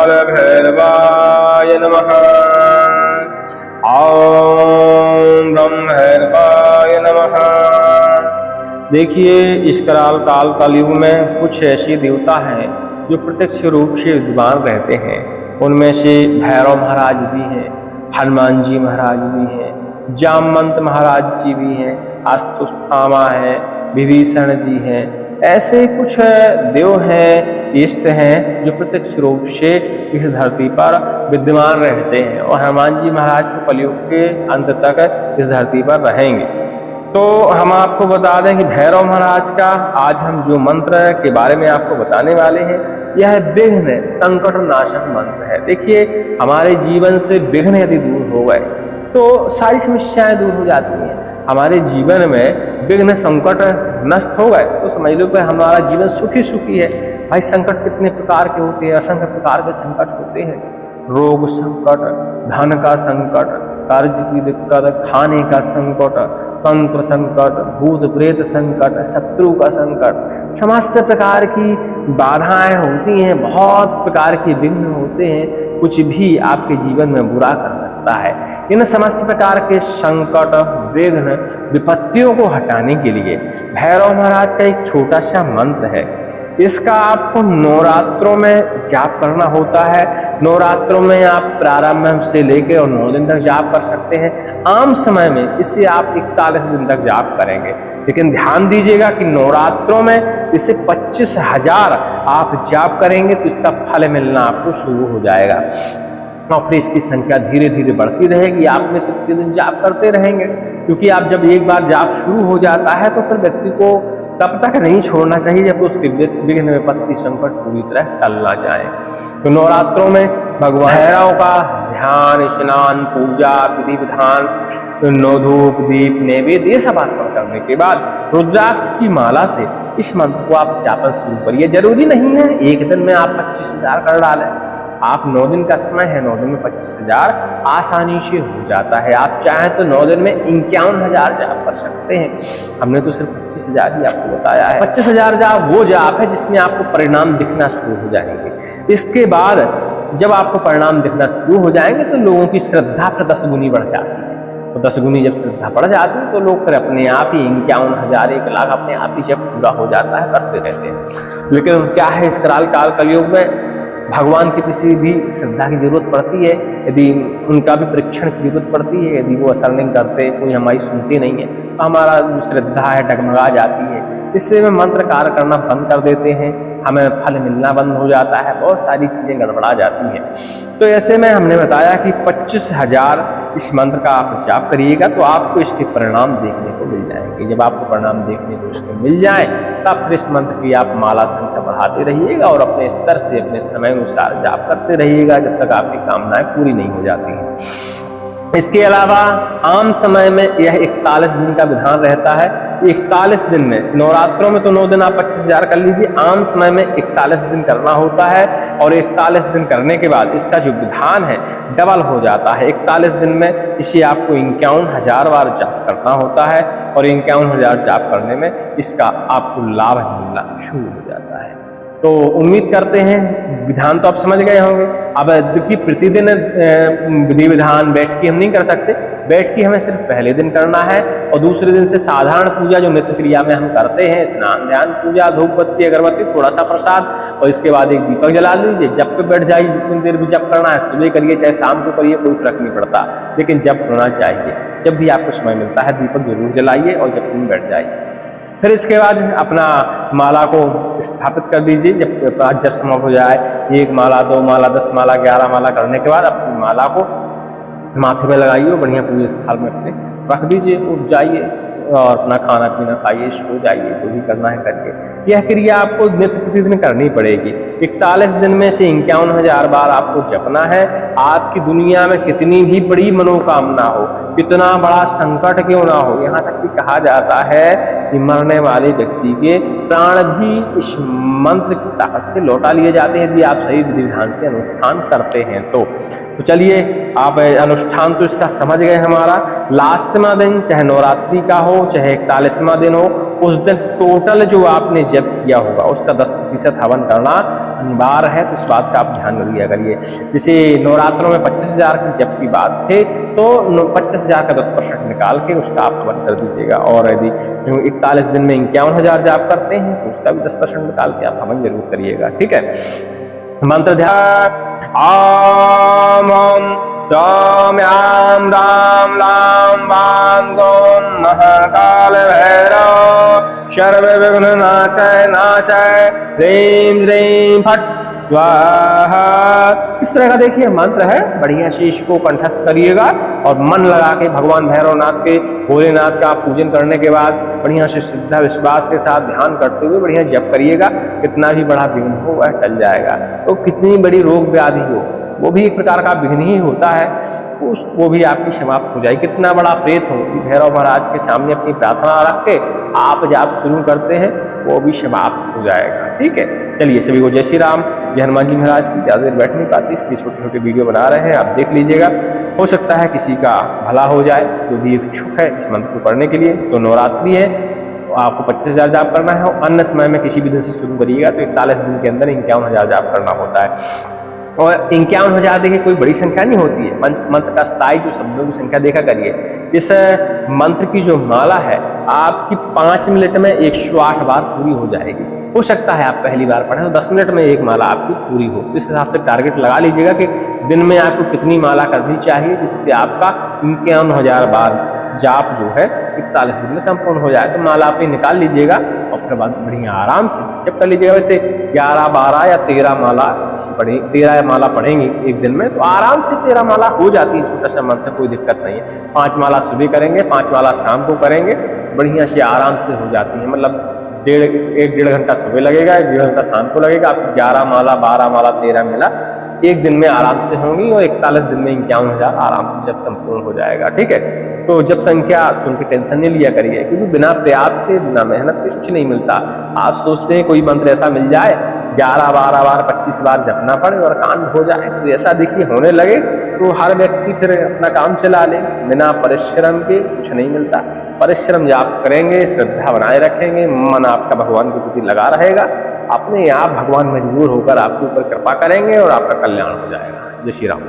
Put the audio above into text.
काल भैरवाय नमः। ओम ब्रह्म भैरवाय नमः। देखिए, इस कराल काल कलयुग में कुछ ऐसे देवता हैं जो प्रत्यक्ष रूप से विद्यमान रहते हैं। उनमें से भैरव महाराज भी हैं, हनुमान जी महाराज भी हैं, जामवंत महाराज जी भी हैं, अस्तुत्थामा है, विभीषण जी हैं। ऐसे कुछ देव हैं, इष्ट हैं जो प्रत्यक्ष रूप से इस धरती पर विद्यमान रहते हैं और हनुमान जी महाराज को कलयुग के अंत तक इस धरती पर रहेंगे। तो हम आपको बता दें कि भैरव महाराज का आज हम जो मंत्र के बारे में आपको बताने वाले हैं, यह विघ्न संकट नाशक मंत्र है। देखिए, हमारे जीवन से विघ्न यदि दूर हो गए तो सारी समस्याएं दूर हो जाती हैं। हमारे जीवन में विघ्न संकट नष्ट हो गए तो समझ लो कि हमारा जीवन सुखी सुखी है। भाई, संकट कितने प्रकार के होते हैं, असंख्य प्रकार के संकट होते हैं। रोग संकट, धन का संकट, कर्ज की दिक्कत, खाने का संकट, तंत्र संकट, भूत प्रेत संकट, शत्रु का संकट, समस्त प्रकार की बाधाएं होती हैं, बहुत प्रकार के विघ्न होते हैं। कुछ भी आपके जीवन में बुरा कर सकता है। इन समस्त प्रकार के संकट, विघ्न, विपत्तियों को हटाने के लिए भैरव महाराज का एक छोटा सा मंत्र है। इसका आपको नवरात्रों में जाप करना होता है। नवरात्रों में आप प्रारंभ से लेकर और 9 दिन तक जाप कर सकते हैं। आम समय में इसे आप 41 दिन तक जाप करेंगे, लेकिन ध्यान दीजिएगा कि नवरात्रों में इसे 25,000 आप जाप करेंगे तो इसका फल मिलना आपको शुरू हो जाएगा और फिर इसकी संख्या धीरे धीरे बढ़ती रहेगी। आप में प्रतिदिन जाप करते रहेंगे, क्योंकि आप जब एक बार जाप शुरू हो जाता है तो फिर व्यक्ति को तब तक नहीं छोड़ना चाहिए जब उसके विघ्न विपत्ति संकट पूरी तरह टल ना जाए। तो नवरात्रों में भगवान भैरव का ध्यान, स्नान, पूजा, विधि विधान, नौ धूप, दीप, नैवेद्य ये सब अर्पण करने के बाद रुद्राक्ष की माला से इस मंत्र को आप जापन शुरू करिए। जरूरी नहीं है एक दिन में आप 25,000 कर डालें। आप 9 दिन का समय है, 9 दिन में 25,000 आसानी से हो जाता है। आप चाहें तो 9 दिन में 51,000 जाप कर सकते हैं। हमने तो सिर्फ 25,000 ही आपको बताया है। 25,000 जाप वो जाप है जिसमें आपको परिणाम दिखना शुरू हो जाएंगे। इसके बाद जब आपको परिणाम दिखना शुरू हो जाएंगे तो लोगों की श्रद्धा फिर 10 गुनी बढ़ जाती है। तो 10 गुनी जब श्रद्धा बढ़ जाती है तो लोग फिर अपने आप ही 51,000, 1,00,000 अपने आप ही जब पूरा हो जाता है करते रहते हैं। लेकिन क्या है, इस कराल काल कलयुग में भगवान की किसी भी श्रद्धा की जरूरत पड़ती है। यदि उनका भी परीक्षण की जरूरत पड़ती है, यदि वो असर नहीं करते, कोई हमारी सुनते नहीं है, तो हमारा जो श्रद्धा है डगमगा जाती है। इससे में मंत्र कार्य करना बंद कर देते हैं, हमें फल मिलना बंद हो जाता है, बहुत सारी चीजें गड़बड़ा जाती हैं। तो ऐसे में हमने बताया कि 25,000 इस मंत्र का आप जाप करिएगा तो आपको इसके परिणाम देखने को मिल जाएंगे। जब आपको परिणाम देखने को इसके मिल जाए तब फिर इस मंत्र की आप माला संख्या बढ़ाते रहिएगा और अपने स्तर से अपने समय अनुसार जाप करते रहिएगा जब तक आपकी कामनाएं पूरी नहीं हो जाती हैं। इसके अलावा आम समय में यह 41 दिन का विधान रहता है। 41 दिन में, नवरात्रों में तो 9 दिन आप 25,000 कर लीजिए, आम समय में 41 दिन करना होता है और 41 दिन करने के बाद इसका जो विधान है डबल हो जाता है। 41 दिन में इसे आपको 51,000 बार जाप करना होता है और 51,000 जाप करने में इसका आपको लाभ मिलना शुरू हो जाता है। तो उम्मीद करते हैं विधान तो आप समझ गए होंगे। अब देखिए, प्रतिदिन विधि विधान बैठकी हम नहीं कर सकते। बैठकी हमें सिर्फ पहले दिन करना है और दूसरे दिन से साधारण पूजा जो नित्य क्रिया में हम करते हैं, स्नान, ध्यान, पूजा, धूप बत्ती, अगरबत्ती, थोड़ा सा प्रसाद और इसके बाद एक दीपक जला लीजिए। जब पे बैठ जाइए, जितनी देर भी जप करना है, सुबह करिए चाहे शाम को करिए, कोई फर्क नहीं पड़ता, लेकिन जप करना चाहिए। जब भी आपको समय मिलता है दीपक जरूर जलाइए और जब भी बैठ जाइए। फिर इसके बाद अपना माला को स्थापित कर दीजिए। जब समाप्त हो जाए, 1 माला, 2 माला, 10 माला, 11 माला करने के बाद अपनी माला को माथे में लगाइए और बढ़िया पूरे स्थान में अपने रख दीजिए। उठ जाइए और अपना खाना पीना खाइए, सो जाइए, जो भी करना है करके। यह क्रिया आपको नित्य प्रतिदिन करनी पड़ेगी। 41 दिन में से 51,000 बार आपको जपना है। आपकी दुनिया में कितनी भी बड़ी मनोकामना हो, कितना बड़ा संकट क्यों ना हो, यहाँ तक कि कहा जाता है कि मरने वाले व्यक्ति के प्राण भी इस मंत्र की ताकत से लौटा लिए जाते हैं यदि आप सही विधि विधान से अनुष्ठान करते हैं तो चलिए, आप अनुष्ठान तो इसका समझ गए। हमारा लास्टवां दिन चाहे नवरात्रि का हो चाहे 41वां दिन हो, उस दिन टोटल जो आपने जप किया होगा उसका 10% हवन करना बार है तो इस बात का आप ध्यान रखिए करिए। जैसे नवरात्रों में 25,000 की जप की बात थे तो 25,000 का 10% निकाल के उसका आप हवन कर दीजिएगा। और यदि 41 दिन में 51,000 जाप करते हैं तो उसका भी 10% निकाल के आप हवन जरूर करिएगा। ठीक है, मंत्र ध्यान ओम ओम सौम्यां राम लाम वां गौं महाकाल भैरव सर्व विघ्न नाशय नाशय ह्रीं ह्रीं फट स्वाहा। इस तरह का देखिए मंत्र है, बढ़िया से इसको कंठस्थ करिएगा और मन लगा के भगवान भैरवनाथ के भोलेनाथ का पूजन करने के बाद बढ़िया से श्रद्धा विश्वास के साथ ध्यान करते हुए बढ़िया जप करिएगा। कितना भी बड़ा विघ्न हो वह टल जाएगा। तो कितनी बड़ी रोग व्याधि हो वो भी एक प्रकार का विघ्न ही होता है, वो भी आपकी समाप्त हो जाएगी। कितना बड़ा प्रेत हो भैरव महाराज के सामने अपनी प्रार्थना रख के आप जाप शुरू करते हैं वो भी समाप्त हो जाएगा। ठीक है, चलिए सभी को जय श्री राम। जय हनुमान जी महाराज की। ज़्यादा देर बैठ नहीं पाती इसलिए छोटे छोटे वीडियो बना रहे हैं, आप देख लीजिएगा। हो सकता है किसी का भला हो जाए जो भी इच्छुक है इस मंत्र को पढ़ने के लिए। तो नवरात्रि है तो आपको 25,000 जाप करना है और अन्य समय में किसी भी दिन से शुरू करिएगा तो 41 दिन के अंदर 51,000 जाप करना होता है। और 51,000 देखिए कोई बड़ी संख्या नहीं होती है। मंत्र का साइज जो शब्दों की संख्या देखा करिए। इस मंत्र की जो माला है आपकी 5 मिनट में 108 बार पूरी हो जाएगी। हो सकता है आप पहली बार पढ़ें तो 10 मिनट में एक माला आपकी पूरी हो। तो इस हिसाब से टारगेट लगा लीजिएगा कि दिन में आपको कितनी माला करनी चाहिए जिससे आपका 51,000 बार जाप जो है 41 दिन में संपूर्ण हो जाए। तो माला आप निकाल लीजिएगा और फिर बाद बढ़िया आराम से जब कर लीजिएगा। वैसे 11, 12 या 13 माला पढ़े 13 माला पढ़ेंगे एक दिन में तो आराम से 13 माला हो जाती है। छोटा सा मंत्र, कोई दिक्कत नहीं है। 5 माला सुबह करेंगे, 5 माला शाम को करेंगे, बढ़िया से आराम से हो जाती है। मतलब 1-1.5 घंटा सुबह लगेगा, 1.5 घंटा शाम को लगेगा। आपकी 11 माला, 12 माला, 13 माला एक दिन में आराम से होंगी और 41 दिन में 51,000 आराम से जब संपूर्ण हो जाएगा। ठीक है, तो जब संख्या सुन के टेंशन नहीं लिया करिए क्योंकि बिना प्रयास के बिना मेहनत के कुछ नहीं मिलता। आप सोचते हैं कोई मंत्र ऐसा मिल जाए 11, 12 बार, 25 बार जपना पड़े और कांड हो जाए, तो ऐसा देखिए होने लगे तो हर व्यक्ति फिर अपना काम चला ले। बिना परिश्रम के कुछ नहीं मिलता। परिश्रम जब आप करेंगे, श्रद्धा बनाए रखेंगे, मन आपका भगवान के प्रति लगा रहेगा, अपने आप भगवान मजबूर होकर आपके ऊपर कृपा करेंगे और आपका कल्याण हो जाएगा। जय श्री राम।